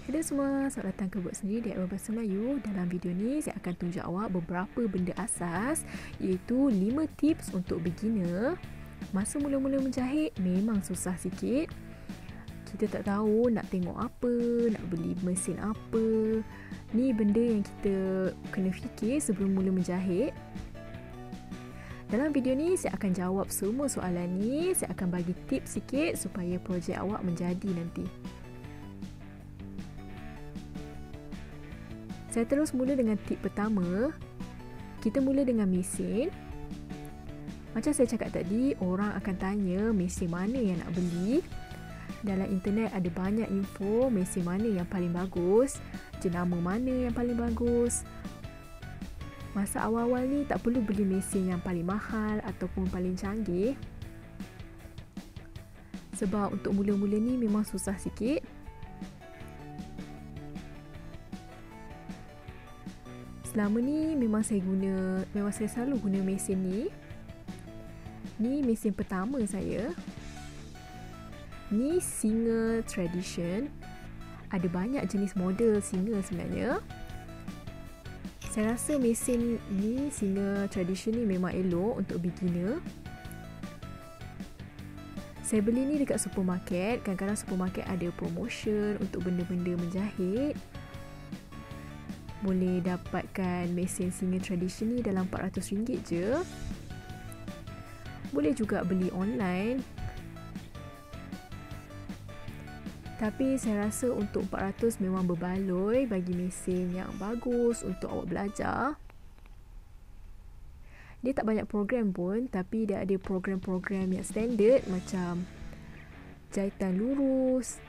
Hello semua, selamat datang ke Buat Sendiri di Bahasa Melayu. Dalam video ni saya akan tunjuk awak beberapa benda asas, iaitu 5 tips untuk beginner. Masa mula-mula menjahit memang susah sikit. Kita tak tahu nak tengok apa, nak beli mesin apa. Ni benda yang kita kena fikir sebelum mula menjahit. Dalam video ni saya akan jawab semua soalan ni. Saya akan bagi tips sikit supaya projek awak menjadi nanti. Saya terus mula dengan tip pertama. Kita mula dengan mesin. Macam saya cakap tadi, orang akan tanya mesin mana yang nak beli. Dalam internet ada banyak info mesin mana yang paling bagus, jenama mana yang paling bagus. Masa awal-awal ni tak perlu beli mesin yang paling mahal ataupun paling canggih. Sebab untuk mula-mula ni memang susah sikit. Selama ni memang saya selalu guna mesin ni. Ni mesin pertama saya. Ni Singer Tradition. Ada banyak jenis model Singer sebenarnya. Saya rasa mesin ni Singer Tradition ni memang elok untuk beginner. Saya beli ni dekat supermarket. Kadang-kadang supermarket ada promotion untuk benda-benda menjahit. Boleh dapatkan mesin Singer Tradition ni dalam RM400 je. Boleh juga beli online. Tapi saya rasa untuk RM400 memang berbaloi bagi mesin yang bagus untuk awak belajar. Dia tak banyak program pun, tapi dia ada program-program yang standard macam jahitan lurus,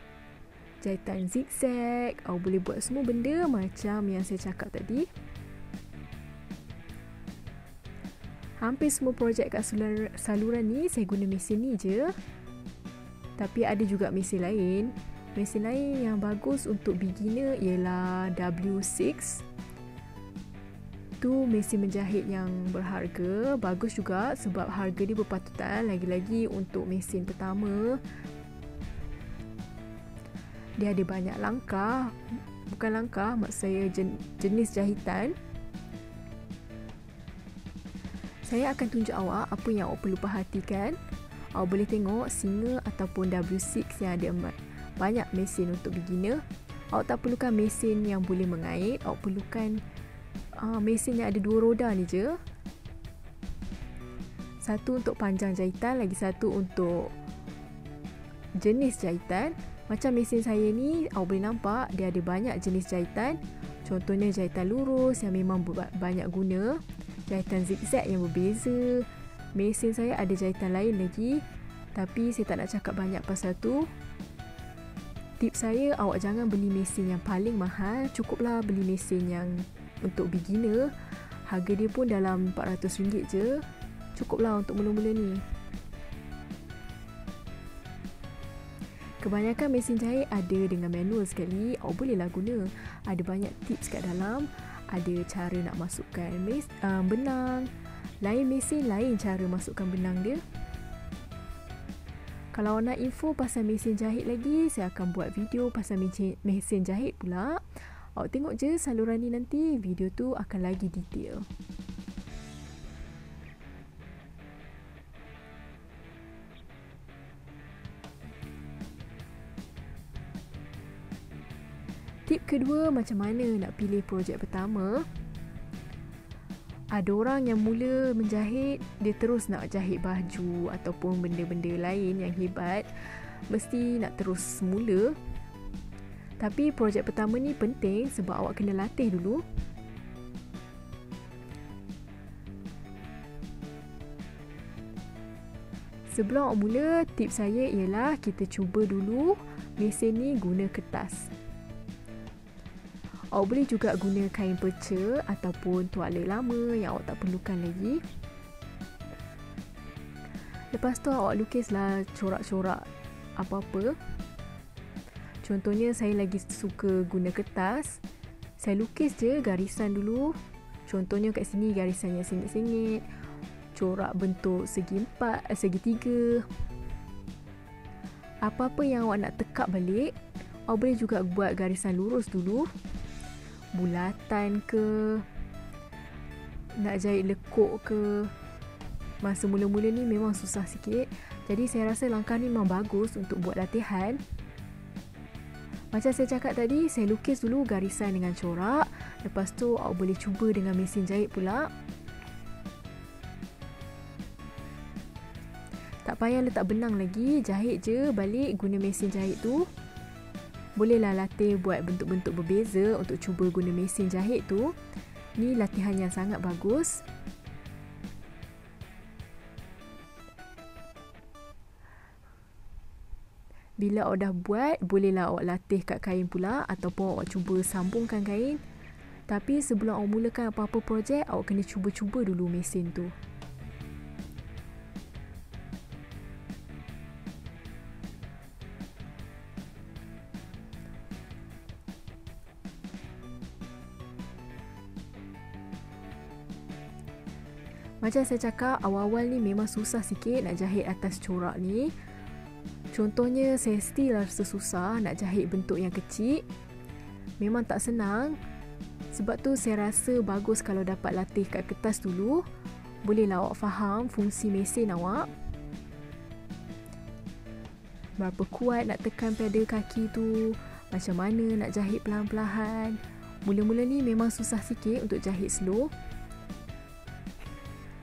jahitan zigzag. Awak boleh buat semua benda macam yang saya cakap tadi. Hampir semua projek kat saluran ni saya guna mesin ni je. Tapi ada juga mesin lain. Mesin lain yang bagus untuk beginner ialah W6. Tu mesin menjahit yang berharga. Bagus juga sebab harga dia berpatutan. Lagi-lagi untuk mesin pertama. Dia ada banyak langkah. Bukan langkah, maksud saya jenis jahitan. Saya akan tunjuk awak apa yang awak perlu perhatikan. Awak boleh tengok Singer ataupun W6 yang ada banyak mesin untuk beginner. Awak tak perlukan mesin yang boleh mengait. Awak perlukan mesin yang ada 2 roda ni je. Satu untuk panjang jahitan, lagi satu untuk jenis jahitan. Macam mesin saya ni, awak boleh nampak dia ada banyak jenis jahitan. Contohnya jahitan lurus yang memang banyak guna. Jahitan zigzag yang berbeza. Mesin saya ada jahitan lain lagi. Tapi saya tak nak cakap banyak pasal tu. Tips saya, awak jangan beli mesin yang paling mahal. Cukuplah beli mesin yang untuk beginner. Harga dia pun dalam RM400 je. Cukuplah untuk mula-mula ni. Kebanyakan mesin jahit ada dengan manual sekali. Awak bolehlah guna. Ada banyak tips kat dalam. Ada cara nak masukkan benang. Lain mesin, lain cara masukkan benang dia. Kalau awak nak info pasal mesin jahit lagi, saya akan buat video pasal mesin jahit pula. Awak tengok je saluran ni nanti, video tu akan lagi detail. Tip kedua, macam mana nak pilih projek pertama. Ada orang yang mula menjahit, dia terus nak jahit baju ataupun benda-benda lain yang hebat. Mesti nak terus mula. Tapi projek pertama ni penting sebab awak kena latih dulu. Sebelum awak mula, tips saya ialah kita cuba dulu mesin ni guna kertas. Awak boleh juga guna kain perca ataupun tuala lama yang awak tak perlukan lagi. Lepas tu awak lukislah corak-corak apa-apa. Contohnya saya lagi suka guna kertas. Saya lukis je garisan dulu. Contohnya kat sini garisannya sengit-sengit. Corak bentuk segi 4, segi 3. Apa-apa yang awak nak tekap balik, Awak boleh juga buat garisan lurus dulu, bulatan ke, nak jahit lekuk ke. Masa mula-mula ni memang susah sikit, jadi saya rasa langkah ni memang bagus untuk buat latihan. Macam saya cakap tadi, saya lukis dulu garisan dengan corak. Lepas tu awak boleh cuba dengan mesin jahit pula. Tak payah letak benang lagi, jahit je balik guna mesin jahit tu. Bolehlah latih buat bentuk-bentuk berbeza untuk cuba guna mesin jahit tu. Ni latihan yang sangat bagus. Bila awak dah buat, bolehlah awak latih kat kain pula ataupun awak cuba sambungkan kain. Tapi sebelum awak mulakan apa-apa projek, awak kena cuba-cuba dulu mesin tu. Macam saya cakap, awal-awal ni memang susah sikit nak jahit atas corak ni. Contohnya, saya still rasa susah nak jahit bentuk yang kecil. Memang tak senang. Sebab tu saya rasa bagus kalau dapat latih kat kertas dulu. Bolehlah awak faham fungsi mesin awak. Berapa kuat nak tekan pedal kaki tu, macam mana nak jahit perlahan-lahan. Mula-mula ni memang susah sikit untuk jahit slow.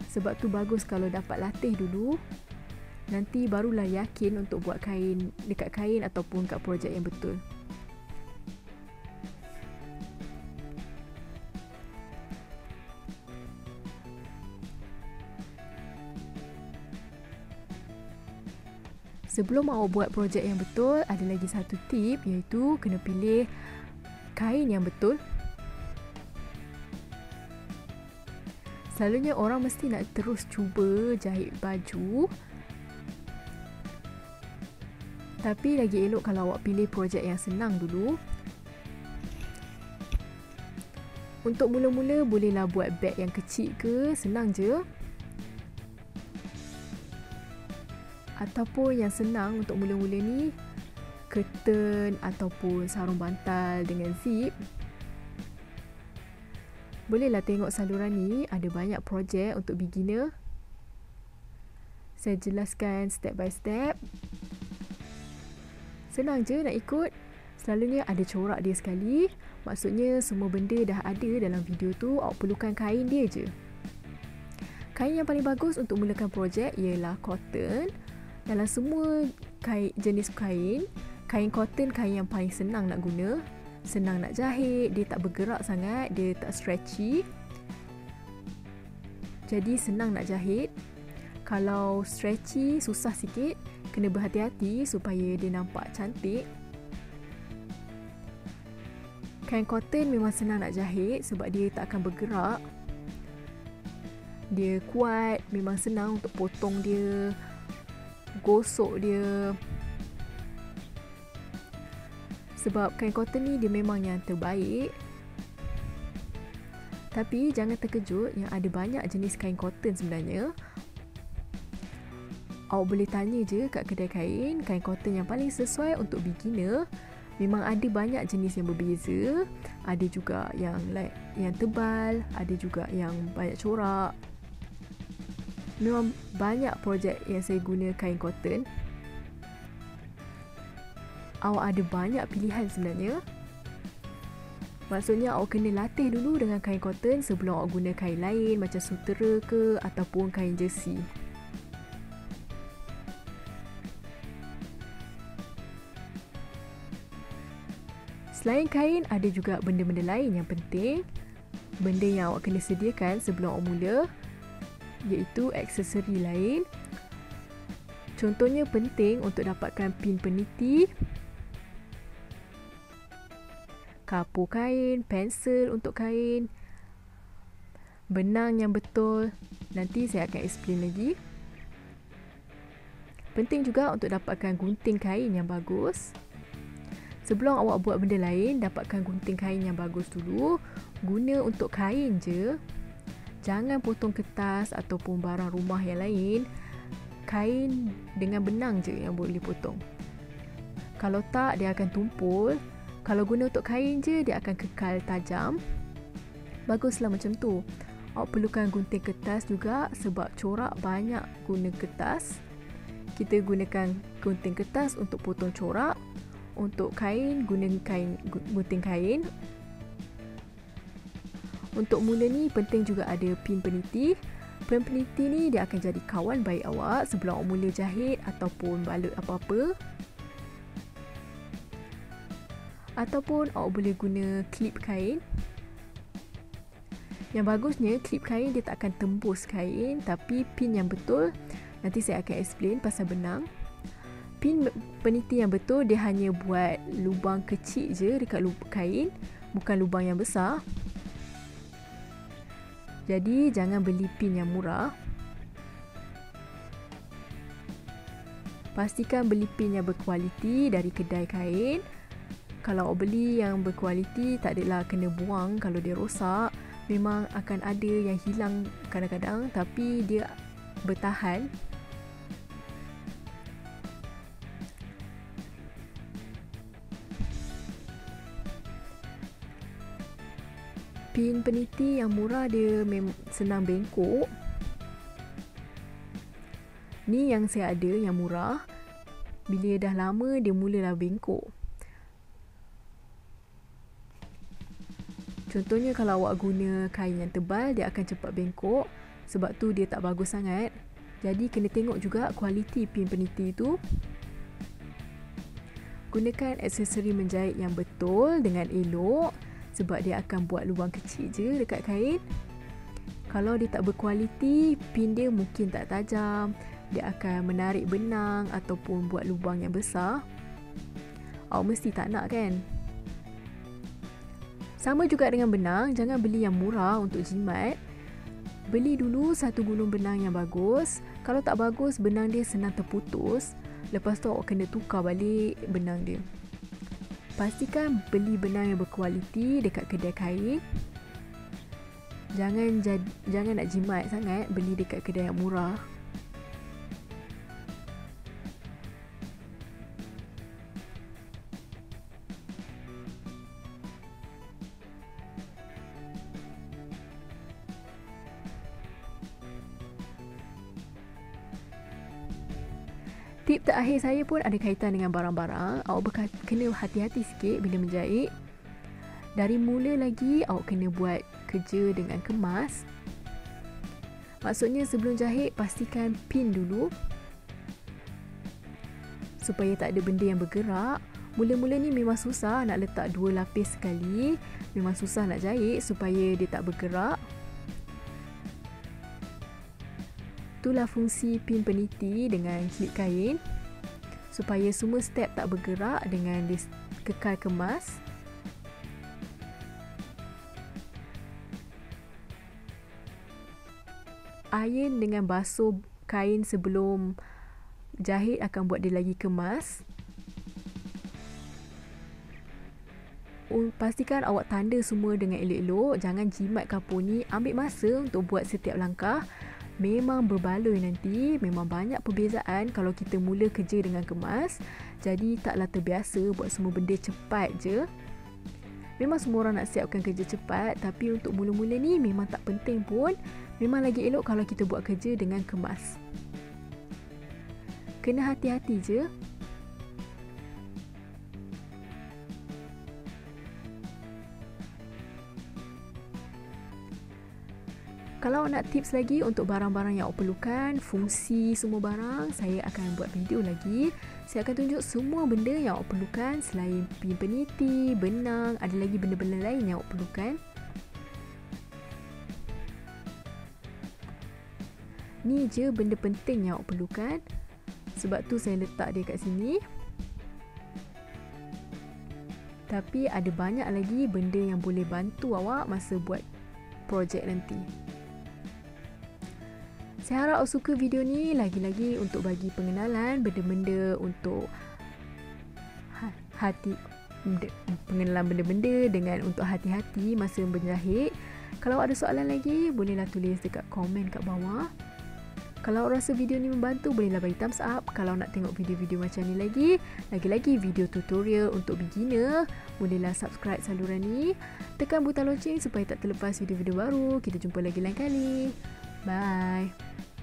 Sebab tu bagus kalau dapat latih dulu. Nanti barulah yakin untuk buat kain dekat kain ataupun kat projek yang betul. Sebelum awak buat projek yang betul, ada lagi satu tip, iaitu kena pilih kain yang betul. Selalunya orang mesti nak terus cuba jahit baju. Tapi lagi elok kalau awak pilih projek yang senang dulu. Untuk mula-mula bolehlah buat beg yang kecil ke, senang je. Ataupun yang senang untuk mula-mula ni, curtain ataupun sarung bantal dengan zip. Bolehlah tengok saluran ni, ada banyak projek untuk beginner. Saya jelaskan step by step. Senang je nak ikut. Selalunya ada corak dia sekali. Maksudnya semua benda dah ada dalam video tu. Awak perlukan kain dia je. Kain yang paling bagus untuk mulakan projek ialah cotton. Dalam semua jenis kain, kain cotton kain yang paling senang nak guna. Senang nak jahit, dia tak bergerak sangat, dia tak stretchy. Jadi senang nak jahit. Kalau stretchy susah sikit, kena berhati-hati supaya dia nampak cantik. Kain cotton memang senang nak jahit sebab dia tak akan bergerak. Dia kuat, memang senang untuk potong dia, gosok dia. Sebab kain cotton ni dia memang yang terbaik. Tapi jangan terkejut yang ada banyak jenis kain cotton sebenarnya. Awak boleh tanya je kat kedai kain cotton yang paling sesuai untuk beginner. Memang ada banyak jenis yang berbeza. Ada juga yang tebal, ada juga yang banyak corak. Memang banyak projek yang saya guna kain cotton. Awak ada banyak pilihan sebenarnya. Maksudnya awak kena latih dulu dengan kain cotton sebelum awak guna kain lain macam sutera ke ataupun kain jersey. Selain kain, ada juga benda-benda lain yang penting. Benda yang awak kena sediakan sebelum awak mula, iaitu aksesori lain. Contohnya penting untuk dapatkan pin peniti, kapur kain, pensel untuk kain, benang yang betul. Nanti saya akan explain lagi. Penting juga untuk dapatkan gunting kain yang bagus. Sebelum awak buat benda lain, dapatkan gunting kain yang bagus dulu. Guna untuk kain je. Jangan potong kertas ataupun barang rumah yang lain. Kain dengan benang je yang boleh potong. Kalau tak, dia akan tumpul. Kalau guna untuk kain je, dia akan kekal tajam. Baguslah macam tu. Awak perlukan gunting kertas juga sebab corak banyak guna kertas. Kita gunakan gunting kertas untuk potong corak. Untuk kain, gunting kain. Untuk mula ni penting juga ada pin peniti. Pin peniti ni dia akan jadi kawan baik awak sebelum awak mula jahit ataupun balut apa-apa. Ataupun awak boleh guna klip kain. Yang bagusnya klip kain dia tak akan tembus kain, tapi pin yang betul nanti saya akan explain pasal benang. Pin peniti yang betul dia hanya buat lubang kecil je dekat kain, bukan lubang yang besar. Jadi jangan beli pin yang murah. Pastikan beli pin yang berkualiti dari kedai kain. Kalau awak beli yang berkualiti, tak adalah kena buang kalau dia rosak. Memang akan ada yang hilang kadang-kadang, tapi dia bertahan. Pin peniti yang murah dia senang bengkok. Ni yang saya ada yang murah. Bila dah lama dia mulalah bengkok. Contohnya kalau awak guna kain yang tebal, dia akan cepat bengkok. Sebab tu dia tak bagus sangat. Jadi kena tengok juga kualiti pin peniti tu. Gunakan aksesori menjahit yang betul dengan elok. Sebab dia akan buat lubang kecil je dekat kain. Kalau dia tak berkualiti, pin dia mungkin tak tajam. Dia akan menarik benang ataupun buat lubang yang besar. Awak mesti tak nak kan? Sama juga dengan benang, jangan beli yang murah untuk jimat. Beli dulu satu gulung benang yang bagus. Kalau tak bagus, benang dia senang terputus. Lepas tu awak kena tukar balik benang dia. Pastikan beli benang yang berkualiti dekat kedai kain. Jangan nak jimat sangat, beli dekat kedai yang murah. Tip terakhir saya pun ada kaitan dengan barang-barang. Awak kena hati-hati sikit bila menjahit. Dari mula lagi, awak kena buat kerja dengan kemas. Maksudnya sebelum jahit, pastikan pin dulu. Supaya tak ada benda yang bergerak. Mula-mula ni memang susah nak letak 2 lapis sekali. Memang susah nak jahit supaya dia tak bergerak. Itulah fungsi pin peniti dengan klip kain. Supaya semua step tak bergerak dengan dia kekal kemas. Iron dengan basuh kain sebelum jahit akan buat dia lagi kemas. Pastikan awak tanda semua dengan elok-elok. Jangan jimat kapur ni. Ambil masa untuk buat setiap langkah. Memang berbaloi nanti. Memang banyak perbezaan kalau kita mula kerja dengan kemas. Jadi taklah terbiasa buat semua benda cepat je. Memang semua orang nak siapkan kerja cepat. Tapi untuk mula-mula ni memang tak penting pun. Memang lagi elok kalau kita buat kerja dengan kemas. Kena hati-hati je. Kalau nak tips lagi untuk barang-barang yang awak perlukan, fungsi semua barang, saya akan buat video lagi. Saya akan tunjuk semua benda yang awak perlukan selain pin peniti, benang, ada lagi benda-benda lain yang awak perlukan. Ni je benda penting yang awak perlukan. Sebab tu saya letak dia kat sini. Tapi ada banyak lagi benda yang boleh bantu awak masa buat projek nanti. Saya harap awak suka video ni. Lagi-lagi untuk bagi pengenalan benda-benda untuk pengenalan benda-benda dengan untuk hati-hati masa menjahit. Kalau ada soalan lagi, bolehlah tulis dekat komen kat bawah. Kalau rasa video ni membantu, bolehlah bagi thumbs up. Kalau nak tengok video-video macam ni lagi-lagi video tutorial untuk beginner, bolehlah subscribe saluran ni. Tekan butang lonceng supaya tak terlepas video-video baru. Kita jumpa lagi lain kali. Bye.